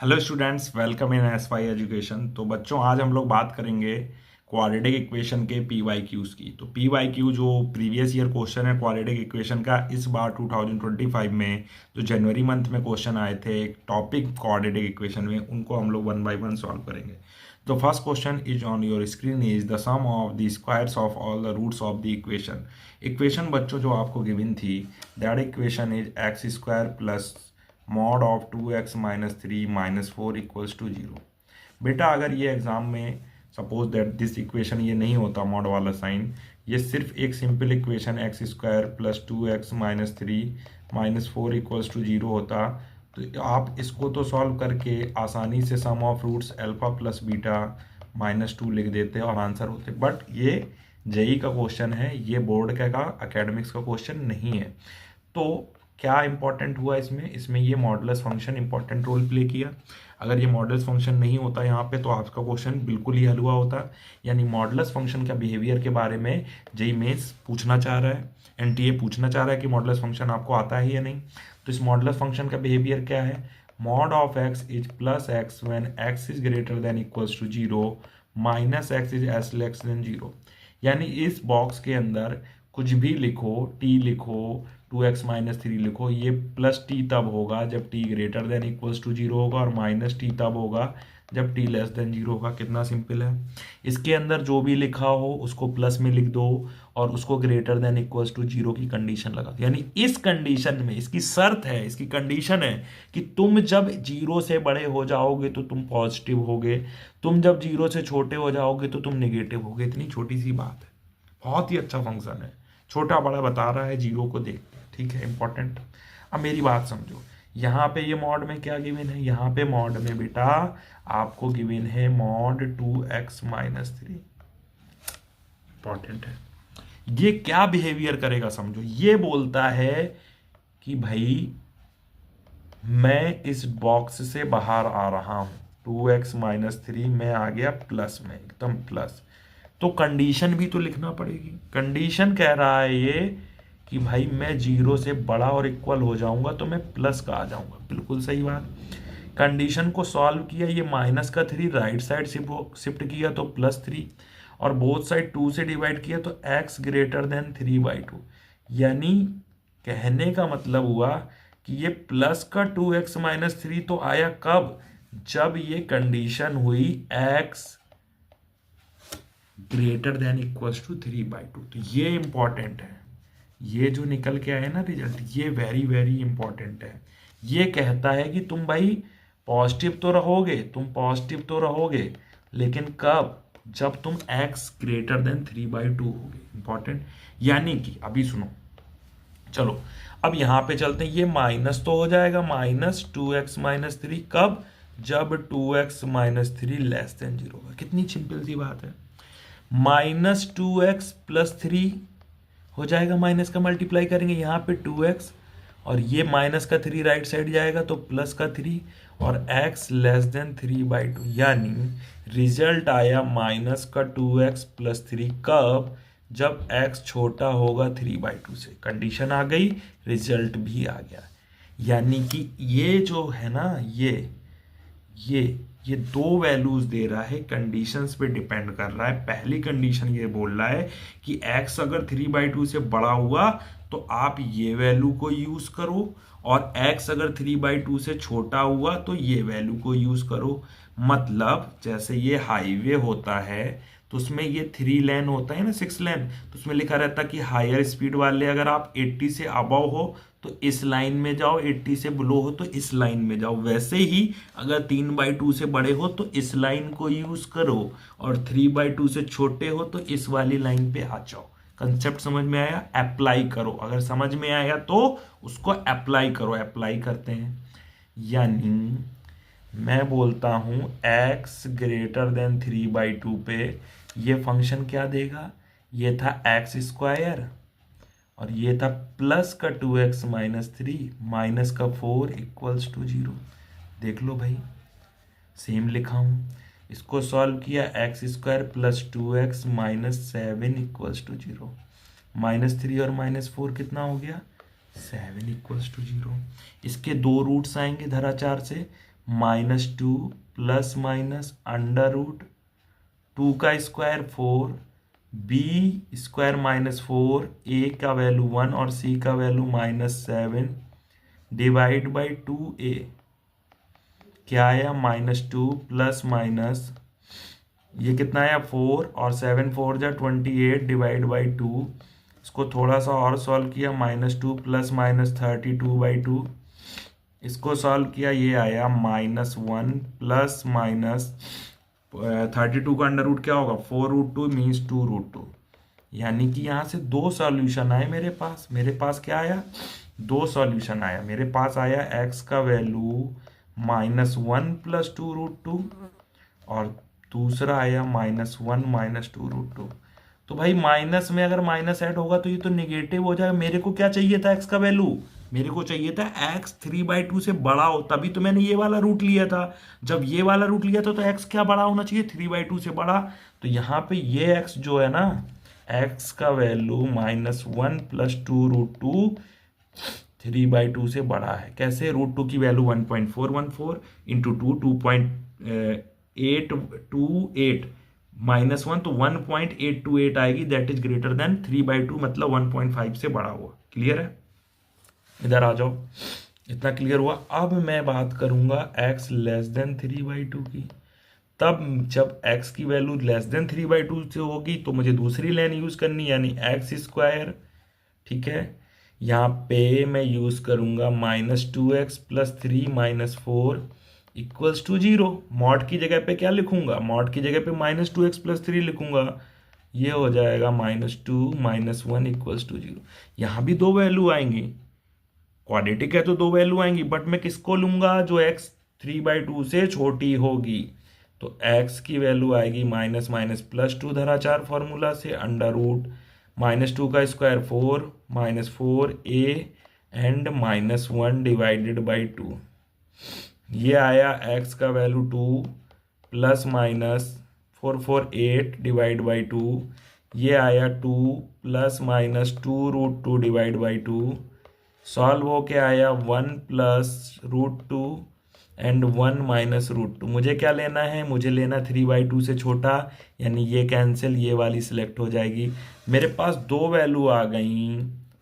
Hello students, welcome in SY education. तो बच्चों, आज हम लोग बात करेंगे क्वाड्रेटिक इक्वेशन के पी वाई क्यूज़ की। तो पी वाई क्यू जो प्रीवियस ईयर क्वेश्चन है क्वाड्रेटिक इक्वेशन का, इस बार 2025 में जो जनवरी मंथ में क्वेश्चन आए थे टॉपिक क्वाड्रेटिक इक्वेशन में, उनको हम लोग वन बाय वन सॉल्व करेंगे। तो first question is on your screen is the sum of the squares of all the roots of the equation. Equation बच्चों जो आपको गिवन थी, that equation is x square plus mod of 2x-3 -4 equals to 0। बेटा अगर ये exam में suppose that this equation ये नहीं होता मॉड वाला साइन, ये सिर्फ एक simple equation x square plus 2x-3 -4 equals to 0 होता, तो आप इसको तो सॉल्व करके आसानी से sum of roots alpha plus beta -2 लिख देते और आंसर होते। बट ये जेई का क्वेश्चन है, ये बोर्ड का एकेडमिक्स का क्वेश्चन नहीं है। तो क्या इंपॉर्टेंट हुआ इसमें ये modulus function important role play किया। अगर ये मॉडुलस फंक्शन नहीं होता यहाँ पे तो आपका क्वेश्चन बिल्कुल ही हल हुआ होता। यानी मॉडुलस फंक्शन का बिहेवियर के बारे में जेई मेंस पूछना चाह रहा है, एनटीए पूछना चाह रहा है कि मॉडुलस फंक्शन आपको आता है या नहीं। तो इस मॉडुलस फंक्शन का बिहेवियर क्या है, mod of x is plus x when x is greater than equals to 0 minus x is as less than 0। यानी इस बॉक्स के अंदर कुछ भी लिखो, टी लिखो, 2x-3 लिखो, ये प्लस टी तब होगा जब T greater than equals to 0 होगा और माइनस टी तब होगा जब टी लेस देन 0 होगा। कितना सिंपल है। इसके अंदर जो भी लिखा हो उसको प्लस में लिख दो और उसको ग्रेटर देन इक्वल्स टू 0 की कंडीशन लगा दो। यानी इस कंडीशन में इसकी शर्त है, इसकी कंडीशन है कि तुम जब 0 से बड़े हो जाओगे तो तुम पॉजिटिव होगे, तुम जब 0 से छोटे हो जाओगे तो तुम निगेटिव होगे। इतनी छोटी सी बात है, बहुत ही अच्छा फंक्शन है, छोटा बड़ा बता रहा है, 0 को देख, ठीक है, इंपॉर्टेंट। अब मेरी बात समझो, यहाँ पे ये मॉड में क्या गिवन है, यहाँ पे मॉड में बेटा आपको गिवन है मॉड 2x-3। इंपॉर्टेंट है। ये क्या बिहेवियर करेगा समझो, ये बोलता है कि भाई मैं इस बॉक्स से बाहर आ रहा हूं, 2x-3 में आ गया प्लस में, एकदम प्लस। तो कंडीशन भी तो लिखना पड़ेगी। कंडीशन कह रहा है ये कि भाई मैं 0 से बड़ा और इक्वल हो जाऊंगा तो मैं प्लस का आ जाऊंगा। बिल्कुल सही बात। कंडीशन को सॉल्व किया, ये -3 राइट साइड शिफ्ट किया तो +3 और बोथ साइड 2 से डिवाइड किया तो x ग्रेटर देन 3/2। यानी कहने का मतलब हुआ कि ये प्लस का 2x-3 तो आया कब, जब ये कंडीशन हुई x greater than equals to 3/2। तो ये इंपॉर्टेंट है, ये जो निकल के आए ना रिजल्ट, ये वेरी वेरी इंपॉर्टेंट है। ये कहता है कि तुम भाई पॉजिटिव तो रहोगे, तुम पॉजिटिव तो रहोगे, लेकिन कब, जब तुम x ग्रेटर देन 3/2 होगे। इंपॉर्टेंट। यानी कि अभी सुनो, चलो अब यहां पे चलते हैं, ये माइनस तो हो जाएगा, -2x-3 कब, जब 2x-3 लेस देन 0 होगा। कितनी सिंपल सी बात है। -2x + 3 हो जाएगा, माइनस का मल्टीप्लाई करेंगे यहाँ पे 2x और ये माइनस का 3 राइट साइड जाएगा तो प्लस का 3 और x लेस देन 3/2। यानी रिजल्ट आया माइनस का 2x + 3 कब, जब x छोटा होगा 3/2 से। कंडीशन आ गई, रिजल्ट भी आ गया। यानी कि ये जो है ना, ये दो वैल्यूज दे रहा है, कंडीशंस पे डिपेंड कर रहा है। पहली कंडीशन ये बोल रहा है कि x अगर 3/2 से बड़ा हुआ तो आप ये वैल्यू को यूज करो और x अगर 3/2 से छोटा हुआ तो ये वैल्यू को यूज करो। मतलब जैसे ये हाईवे होता है तो उसमें ये 3 लेन होता है ना, 6 लेन, तो उसमें लिखा रहता कि हायर स्पीड वाले अगर आप 80 से अबव हो तो इस लाइन में जाओ, 80 से बिलो हो तो इस लाइन में जाओ। वैसे ही अगर 3/2 से बड़े हो तो इस लाइन को यूज करो और 3/2 से छोटे हो तो इस वाली लाइन पे आ जाओ। कंसेप्ट समझ में आया, अप्लाई करो। अगर समझ में आया तो उसको अप्लाई करो। अप्लाई करते हैं, यानी मैं बोलता हूं x ग्रेटर देन 3/2 पे ये फंक्शन क्या देगा, ये था x² और ये था प्लस का 2x-3 माइनस का 4 इक्वल्स टू 0। देख लो भाई, सेम लिखा हूं। इसको सॉल्व किया, x² + 2x - 7 इक्वल्स टू 0। -3 और -4 कितना हो गया, 7 इक्वल्स टू 0। इसके दो रूट्स आएंगे धराचार से, -2 प्लस माइनस अंडर रूट 2 का स्क्वायर 4, बी स्क्वायर -4, ए का वैल्यू 1 और सी का वैल्यू -7 डिवाइड बाई 2a। क्या आया? -2 प्लस माइनस ये कितना आया? 4 और 7 4 जा 28 डिवाइड बाई 2। इसको थोड़ा सा और सॉल्व किया, -2 प्लस माइनस 32/2। इसको सॉल्व किया, ये आया -1 प्लस माइनस 32 का अंडर रूट क्या होगा? 4√2 मीन्स 2√2। यानी कि यहाँ से दो सॉल्यूशन आए मेरे पास क्या आया? दो सॉल्यूशन आया मेरे पास। आया x का वैल्यू -1 प्लस 2√2 और दूसरा आया -1 माइनस 2√2। तो भाई माइनस में अगर माइनस ऐड होगा तो ये तो निगेटिव हो जाएगा। मेरे को क्या चाहिए था? x का वैल्यू। मेरे को चाहिए था x 3/2 से बड़ा हो, तभी तो मैंने ये वाला रूट लिया था। जब ये वाला रूट लिया था तो x क्या बड़ा होना चाहिए? 3/2 से बड़ा। तो यहाँ पे ये x जो है ना, x का वैल्यू -1 प्लस 2√2 3/2 से बड़ा है। कैसे? √2 की वैल्यू 1.414 इंटू 2 -1 तो 1.828 आएगी। दैट इज ग्रेटर देन 3/2, मतलब 1.5 से बड़ा हुआ। क्लियर है? इधर आ जाओ। इतना क्लियर हुआ। अब मैं बात करूंगा x लेस देन 3/2 की। तब जब x की वैल्यू लेस देन 3/2 से होगी तो मुझे दूसरी लाइन यूज करनी, यानी x स्क्वायर। ठीक है, यहाँ पे मैं यूज करूंगा -2x plus 3 -4 equals to 0। Mod की जगह पे क्या लिखूंगा? मॉड की जगह पे -2x प्लस 3 लिखूंगा। ये हो जाएगा -2 -1 इक्वल्स टू 0। यहाँ भी दो वैल्यू आएंगी, क्वाड्रेटिक है तो दो वैल्यू आएंगी, बट मैं किसको लूंगा? जो x 3/2 से छोटी होगी। तो x की वैल्यू आएगी -++2 धरा 4 फॉर्मूला से अंडर रूट -2 का square 4 -4a and -1 divided by 2। ये आया x का value 2 plus minus 448 divide by 2। ये आया 2 plus minus 2√2 divide by 2। Solve हो के आया 1 प्लस √2 एंड 1 माइनस √2। मुझे क्या लेना है? मुझे लेना 3/2 से छोटा, यानी ये कैंसिल, ये वाली सिलेक्ट हो जाएगी। मेरे पास दो वैल्यू आ गई।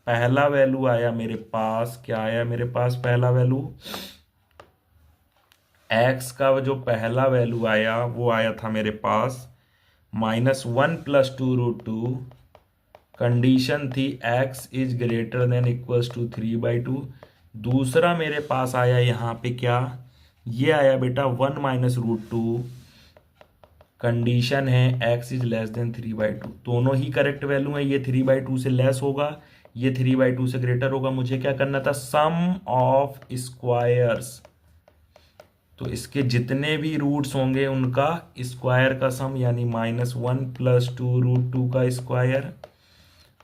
पहला वैल्यू आया मेरे पास, क्या आया मेरे पास? पहला वैल्यू x का जो पहला वैल्यू आया वो आया था मेरे पास -1 प्लस 2√2। कंडीशन थी x is greater than equals to 3/2। दूसरा मेरे पास आया यहाँ पे क्या? ये आया बेटा 1 माइनस √2। कंडीशन है x इज लेस देन 3/2। दोनों ही करेक्ट वैल्यू है। ये 3/2 से लेस होगा, ये 3/2 से ग्रेटर होगा। मुझे क्या करना था? सम ऑफ स्क्वायर्स। तो इसके जितने भी रूट्स होंगे उनका स्क्वायर का सम, यानी -1 प्लस 2√2 का स्क्वायर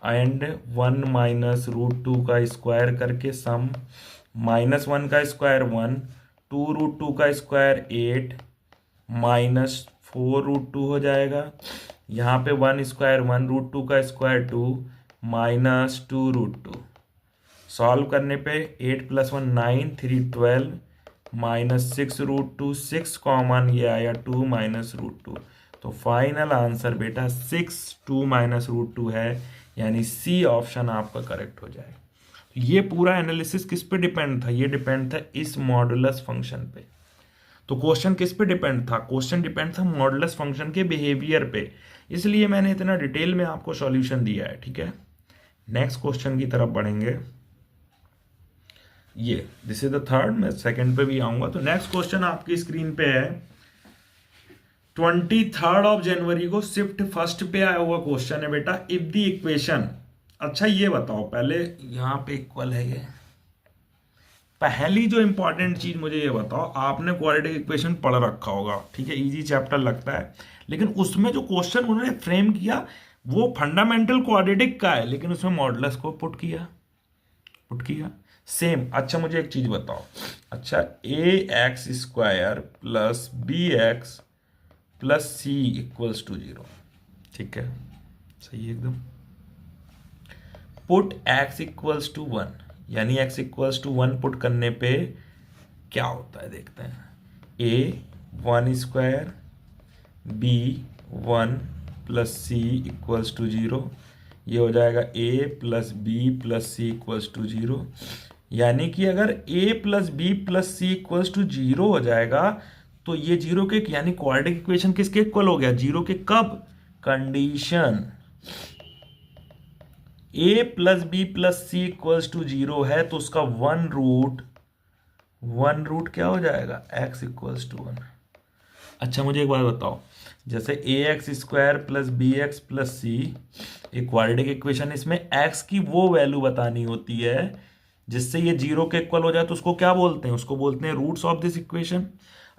एंड 1 माइनस √2 का स्क्वायर करके सम। -1 का स्क्वायर 1, 2√2 का स्क्वायर 8 -4√2 हो जाएगा। यहाँ पे 1 स्क्वायर 1, √2 का स्क्वायर 2 -2√2। सॉल्व करने पे 8 + 1 9 3 12 -6√2 6 कॉमन, ये आया 2 -√2। तो फाइनल आंसर बेटा 6 2 -√2 है, यानी सी ऑप्शन आपका करेक्ट हो जाएगा। ये पूरा एनालिसिस किस पे डिपेंड था? ये डिपेंड था इस मॉडुलस फंक्शन पे। तो क्वेश्चन किस पे डिपेंड था? क्वेश्चन डिपेंड था मॉडुलस फंक्शन के बिहेवियर पे, इसलिए मैंने इतना डिटेल में आपको सॉल्यूशन दिया है। ठीक है, नेक्स्ट क्वेश्चन की तरफ बढ़ेंगे। ये दिस इज द थर्ड, मैं सेकंड पे भी आऊंगा। तो नेक्स्ट क्वेश्चन आपकी स्क्रीन पे है 23 जनवरी को शिफ्ट फर्स्ट पे आया हुआ क्वेश्चन है बेटा। इफ द इक्वेशन, अच्छा ये बताओ पहले, यहाँ पे इक्वल है ये। पहली जो इंपॉर्टेंट चीज मुझे ये बताओ, आपने क्वाड्रेटिक इक्वेशन पढ़ रखा होगा, ठीक है, इजी चैप्टर लगता है, लेकिन उसमें जो क्वेश्चन उन्होंने फ्रेम किया वो फंडामेंटल क्वाड्रेटिक का है, लेकिन उसमें मॉडुलस को पुट किया सेम। अच्छा मुझे एक चीज बताओ, अच्छा ax² plus bx plus c equals to 0, ठीक है, सही है एकदम। पुट x इक्वल्स टू 1, यानी x इक्वल्स टू 1 पुट करने पे क्या होता है देखते हैं। A 1 square b 1 plus c equals to 0, ये हो जाएगा a plus B plus c equals to 0। यानी कि अगर a plus B plus c equals to 0 हो जाएगा तो ये 0 के यानी क्वाड्रेटिक इक्वेशन किसके इक्वल हो गया? 0 के कब? Condition a plus B plus c equals to 0 है तो उसका वन रूट क्या हो जाएगा? X equals to 1। अच्छा मुझे एक बात बताओ, जैसे a x square plus b x plus c एक क्वाड्रेटिक इक्वेशन, इसमें एक्स की वो वैल्यू बतानी होती है जिससे ये 0 के इक्वल हो जाए, तो उसको क्या बोलते हैं? उसको बोलते हैं roots of this equation.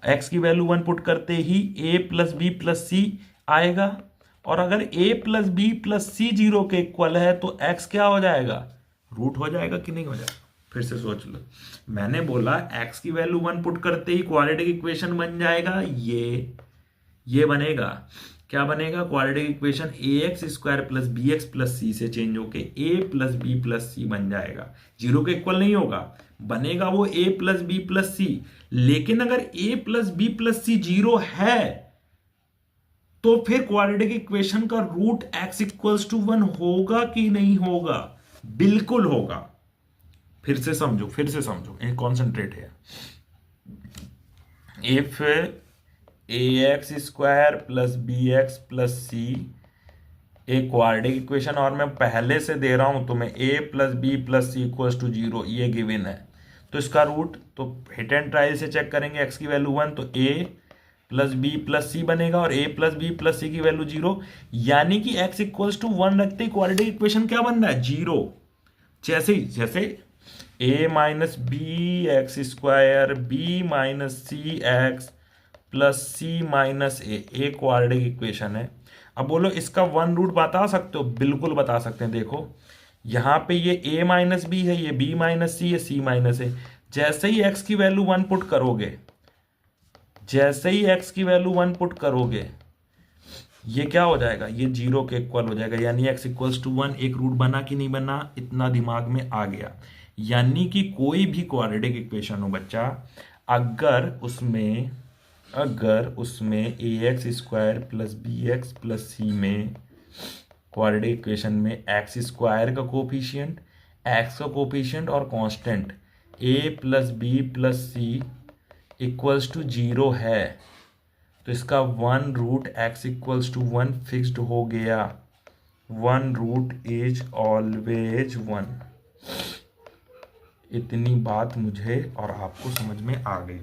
X की वैल्यू 1 पुट करते ही A plus B plus C आएगा, और अगर a प्लस बी प्लस सी 0 के इक्वल है तो x क्या हो जाएगा? रूट हो जाएगा कि नहीं हो जाएगा? फिर से सोच लो, मैंने बोला x की वैल्यू 1 पुट करते ही क्वाड्रेटिक इक्वेशन बन जाएगा, ये बनेगा। क्या बनेगा? Quadratic equation a x square plus b x plus c से चेंज होके a plus B plus c बन जाएगा। 0 के इक्वल नहीं होगा, बनेगा वो a plus B plus c. लेकिन अगर ए प्लस बी प्लस सी 0 है तो फिर क्वाड्रेटिक इक्वेशन का रूट x इक्वल्स टू 1 होगा कि नहीं होगा? बिल्कुल होगा। फिर से समझो, कॉन्सेंट्रेट है। If a x square plus b x plus c एक क्वाड्रेटिक इक्वेशन, और मैं पहले से दे रहा हूं तुम्हें a plus B plus c equals to 0, ये गिवन है, तो इसका रूट तो हिट एंड ट्रायल से चेक करेंगे। x की वैल्यू 1 तो a plus B plus c बनेगा, और a plus B plus c की वैल्यू 0, यानी कि x इक्वल्स टू 1 रखते ही क्वाड्रेटिक इक्वेशन क्या बन रहा है? 0। जैसे a minus B x square B minus C x plus C minus A quadratic equation है। अब बोलो इसका वन रूट बता सकते हो? बिल्कुल बता सकते हैं। देखो यहां पे ये a माइनस बी है, ये b माइनस सी है, c माइनस है। जैसे ही x की वैल्यू 1 पुट करोगे, ये क्या हो जाएगा? ये 0 के इक्वल हो जाएगा, यानी x इक्वल्स टू 1। एक रूट बना कि नहीं बना? इतना दिमाग में आ गया। यानी कि कोई भी क्वाड्रेटिक इक्वेशन हो बच्चा, अगर उसमें a x square plus b x plus c में क्वाड्रेटिक इक्वेशन में एक्स स्क्वायर का कोफिशिएंट, एक्स का कोफिशिएंट और constant a plus B plus c equals to 0 है, तो इसका one root x equals to 1 fixed हो गया। One root is always 1। इतनी बात मुझे और आपको समझ में आ गई,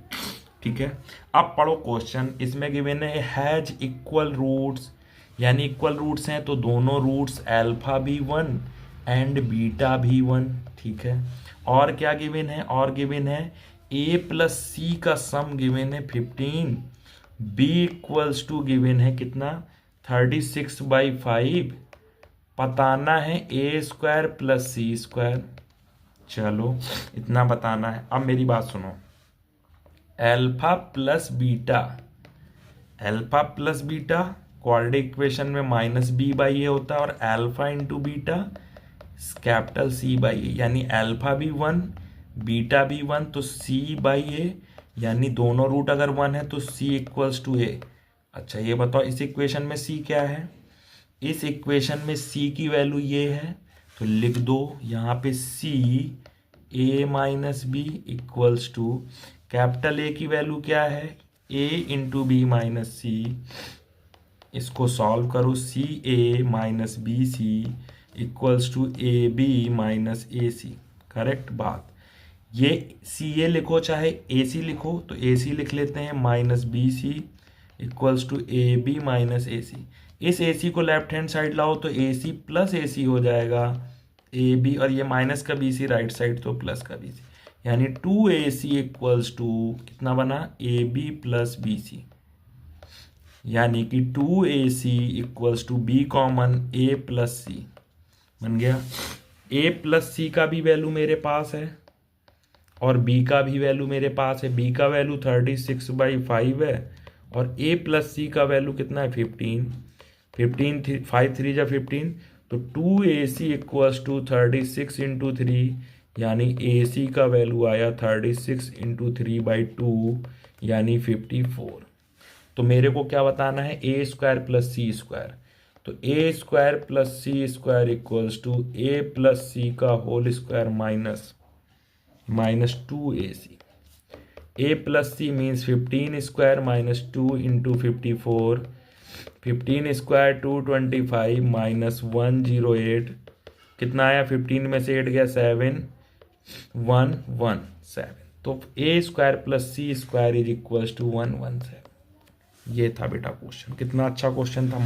ठीक है। अब पढ़ो क्वेश्चन। इसमें गिवन है हैज इक्वल रूट्स, यानी इक्वल रूट्स हैं तो दोनों रूट्स अल्फा भी 1 एंड बीटा भी 1, ठीक है। और क्या गिवन है? और गिवन है a प्लस सी का सम गिवन है 15, b इक्वल्स टू गिवन है कितना? 36/5। बताना है a square plus c square. चलो इतना बताना है। अब मेरी बात सुनो, alpha plus beta quadratic equation में माइनस बी बाई ए होता है, और alpha into beta capital c by a, यानी अल्फा भी 1 बीटा भी 1, तो सी बाई ए, यानी दोनों रूट अगर 1 है तो सी इक्वल्स टू ए। अच्छा ये बताओ इस इक्वेशन में सी क्या है? इस इक्वेशन में सी की वैल्यू ये है, तो लिख दो यहाँ पे c a minus b equals to capital a की वैल्यू क्या है? A into b minus c. इसको सॉल्व करो, c a minus b c equals to a b minus a c. Correct बात। ये सी ए लिखो चाहे ए सी लिखो, तो ए सी लिख लेते हैं, minus b c equals to a b minus a c. इस ए सी को लेफ्ट हैंड साइड लाओ तो ए सी प्लस ए सी हो जाएगा, ए बी, और ये माइनस का बी सी राइट साइड तो प्लस का बी सी, यानी 2ac इक्वल्स टू कितना बना? A b plus b c, यानी कि 2ac equals to b common a plus c बन गया। ए प्लस सी का भी वैल्यू मेरे पास है और बी का भी वैल्यू मेरे पास है। बी का वैल्यू 36/5 है और ए प्लस सी का वैल्यू कितना है? 15 5 3 जा 15, तो 2ac इक्वल्स टू 36 इंटू 3 यानी ए सी का वैल्यू आया 36 इंटू 3/2 यानी 54। तो मेरे को क्या बताना है, a square plus c square. तो a square plus c square equals to a plus c का whole square minus 2ac। A plus c means 15 square minus 2 into 54। 15 square 225 minus 108 कितना आया, 15 में से 8 गया 7 117। तो a square plus c square is equals to 117। ये था बेटा क्वेश्चन, कितना अच्छा क्वेश्चन था।